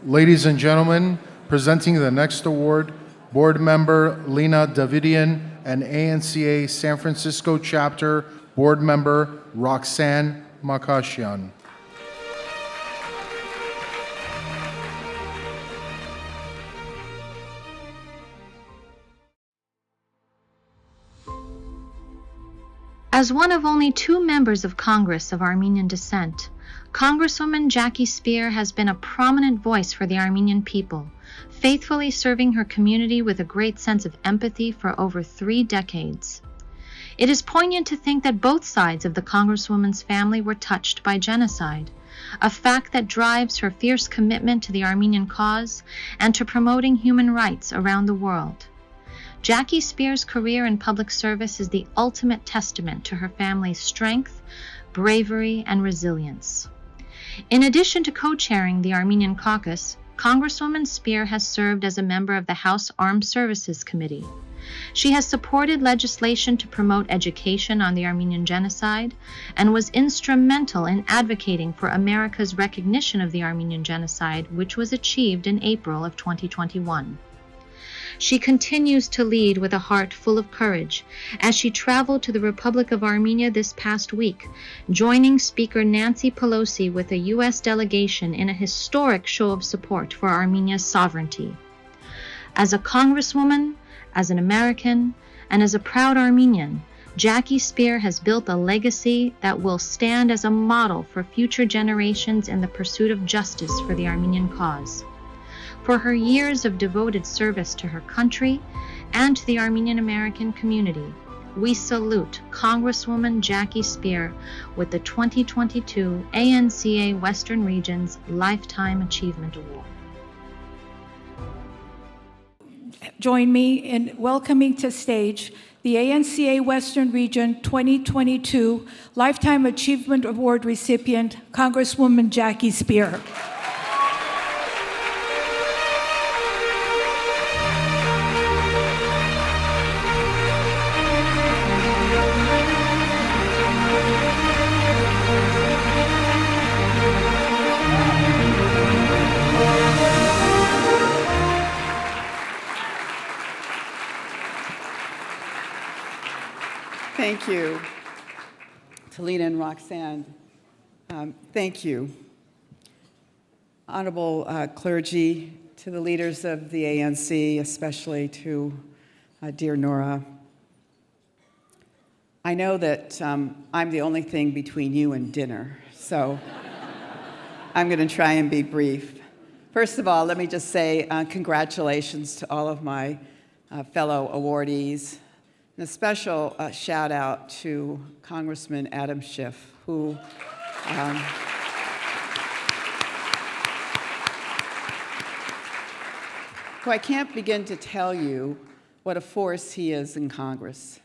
Ladies and gentlemen, presenting the next award, Board Member Lena Davidian and ANCA San Francisco Chapter Board Member Roxanne Makashian. As one of only 2 members of Congress of Armenian descent, Congresswoman Jackie Speier has been a prominent voice for the Armenian people, faithfully serving her community with a great sense of empathy for over 3 decades. It is poignant to think that both sides of the Congresswoman's family were touched by genocide, a fact that drives her fierce commitment to the Armenian cause and to promoting human rights around the world. Jackie Speier's career in public service is the ultimate testament to her family's strength, bravery, and resilience. In addition to co-chairing the Armenian Caucus, Congresswoman Speier has served as a member of the House Armed Services Committee. She has supported legislation to promote education on the Armenian genocide and was instrumental in advocating for America's recognition of the Armenian genocide, which was achieved in April of 2021. She continues to lead with a heart full of courage as she traveled to the Republic of Armenia this past week, joining Speaker Nancy Pelosi with a U.S. delegation in a historic show of support for Armenia's sovereignty. As a Congresswoman, as an American, and as a proud Armenian, Jackie Speier has built a legacy that will stand as a model for future generations in the pursuit of justice for the Armenian cause. For her years of devoted service to her country and to the Armenian American community, we salute Congresswoman Jackie Speier with the 2022 ANCA Western Region's Lifetime Achievement Award. Join me in welcoming to stage the ANCA Western Region 2022 Lifetime Achievement Award recipient, Congresswoman Jackie Speier. Thank you to Lena and Roxanne. Thank you. Honorable clergy, to the leaders of the ANC, especially to dear Nora. I know that I'm the only thing between you and dinner, so I'm going to try and be brief. First of all, let me just say congratulations to all of my fellow awardees. And a special shout out to Congressman Adam Schiff, who I can't begin to tell you what a force he is in Congress.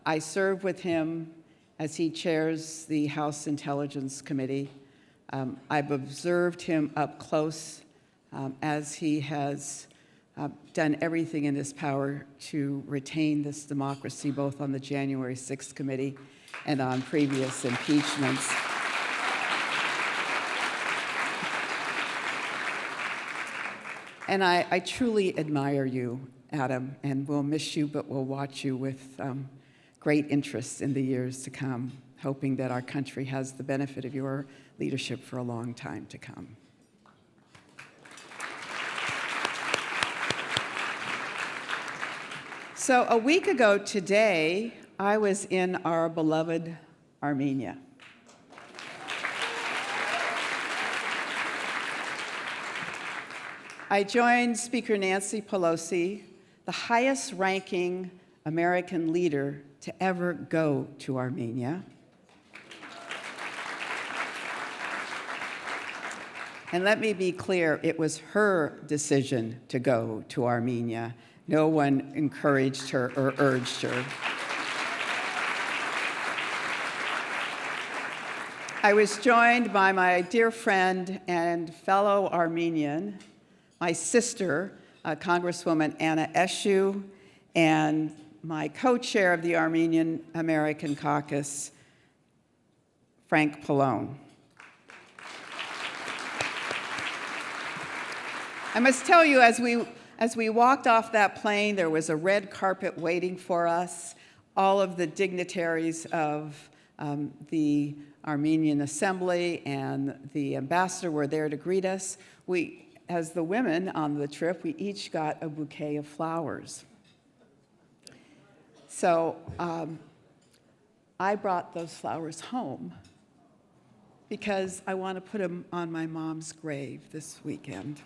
I serve with him as he chairs the House Intelligence Committee. I've observed him up close as he has done everything in his power to retain this democracy, both on the January 6th committee and on previous impeachments. And I truly admire you, Adam, and we'll miss you, but we'll watch you with great interest in the years to come, hoping that our country has the benefit of your leadership for a long time to come. So a week ago today, I was in our beloved Armenia. I joined Speaker Nancy Pelosi, the highest-ranking American leader to ever go to Armenia. And let me be clear, it was her decision to go to Armenia. No one encouraged her or urged her. I was joined by my dear friend and fellow Armenian, my sister, Congresswoman Anna Eshu, and my co-chair of the Armenian American Caucus, Frank Pallone. I must tell you, as we walked off that plane, there was a red carpet waiting for us. All of the dignitaries of the Armenian Assembly and the ambassador were there to greet us. As the women on the trip, we each got a bouquet of flowers. So I brought those flowers home because I want to put them on my mom's grave this weekend.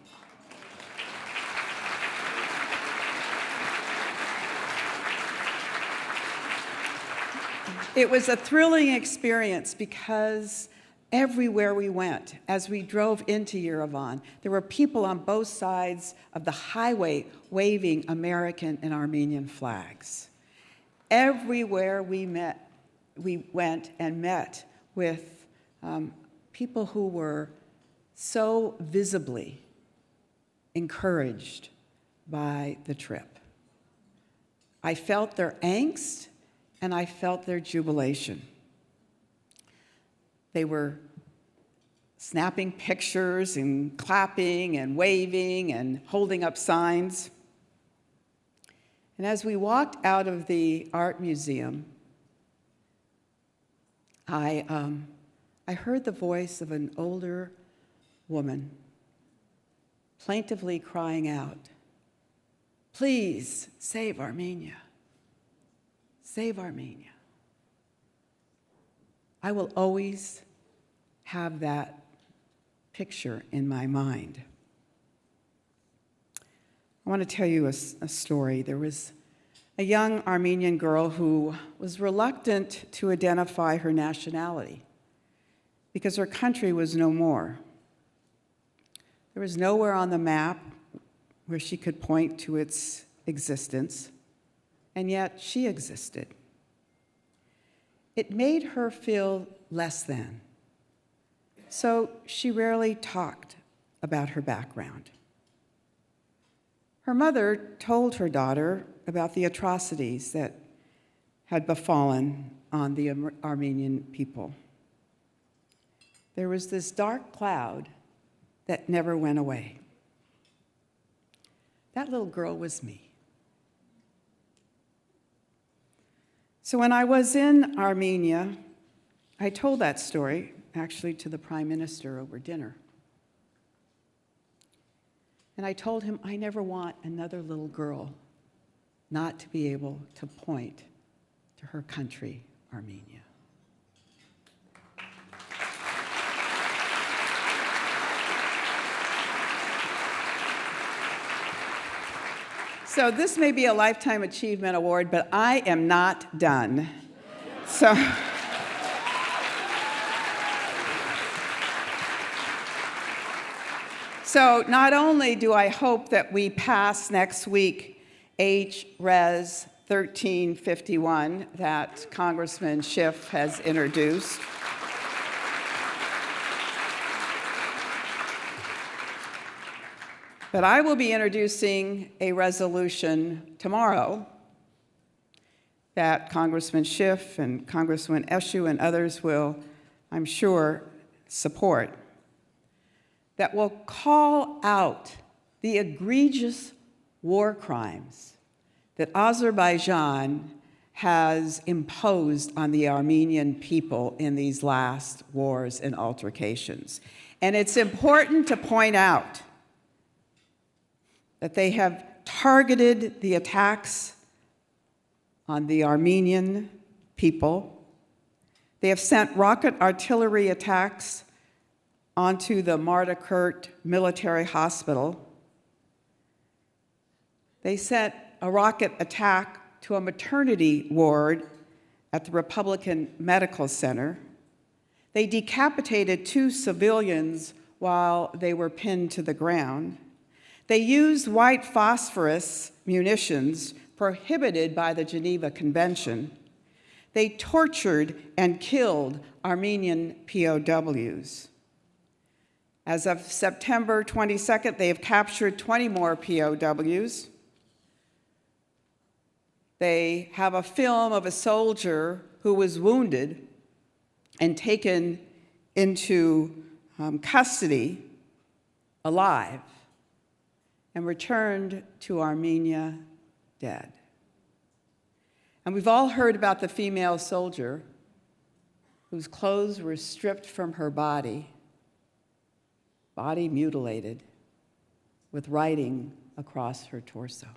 It was a thrilling experience because everywhere we went, as we drove into Yerevan, there were people on both sides of the highway waving American and Armenian flags. Everywhere we went and met with people who were so visibly encouraged by the trip. I felt their angst and I felt their jubilation. They were snapping pictures and clapping and waving and holding up signs. And as we walked out of the art museum, I heard the voice of an older woman plaintively crying out, "Please save Armenia. Save Armenia." I will always have that picture in my mind. I want to tell you a story. There was a young Armenian girl who was reluctant to identify her nationality because her country was no more. There was nowhere on the map where she could point to its existence, and yet she existed. It made her feel less than, so she rarely talked about her background. Her mother told her daughter about the atrocities that had befallen on the Armenian people. There was this dark cloud that never went away. That little girl was me. So when I was in Armenia, I told that story actually to the Prime Minister over dinner. And I told him I never want another little girl not to be able to point to her country, Armenia. So this may be a Lifetime Achievement Award, but I am not done. So not only do I hope that we pass next week H-Res 1351 that Congressman Schiff has introduced, but I will be introducing a resolution tomorrow that Congressman Schiff and Congressman Eshoo and others will, I'm sure, support, that will call out the egregious war crimes that Azerbaijan has imposed on the Armenian people in these last wars and altercations. And it's important to point out that they have targeted the attacks on the Armenian people. They have sent rocket artillery attacks onto the Martakert military hospital. They sent a rocket attack to a maternity ward at the Republican Medical Center. They decapitated 2 civilians while they were pinned to the ground. They used white phosphorus munitions prohibited by the Geneva Convention. They tortured and killed Armenian POWs. As of September 22nd, they have captured 20 more POWs. They have a film of a soldier who was wounded and taken into custody alive. and returned to Armenia dead. And we've all heard about the female soldier whose clothes were stripped from her body mutilated, with writing across her torso.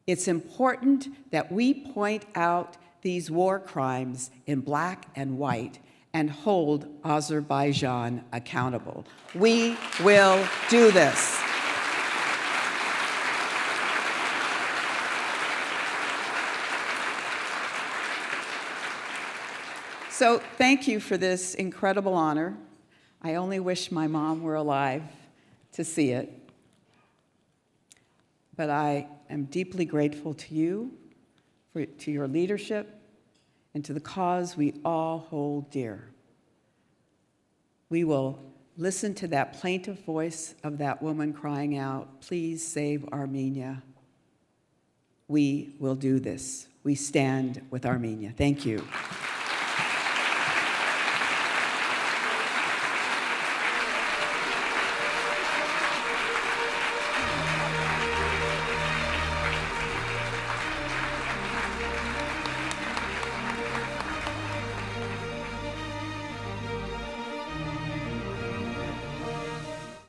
It's important that we point out these war crimes in black and white and hold Azerbaijan accountable. We will do this. So thank you for this incredible honor. I only wish my mom were alive to see it. But I am deeply grateful to you, to your leadership, and to the cause we all hold dear. We will listen to that plaintive voice of that woman crying out, "Please save Armenia." We will do this. We stand with Armenia. Thank you.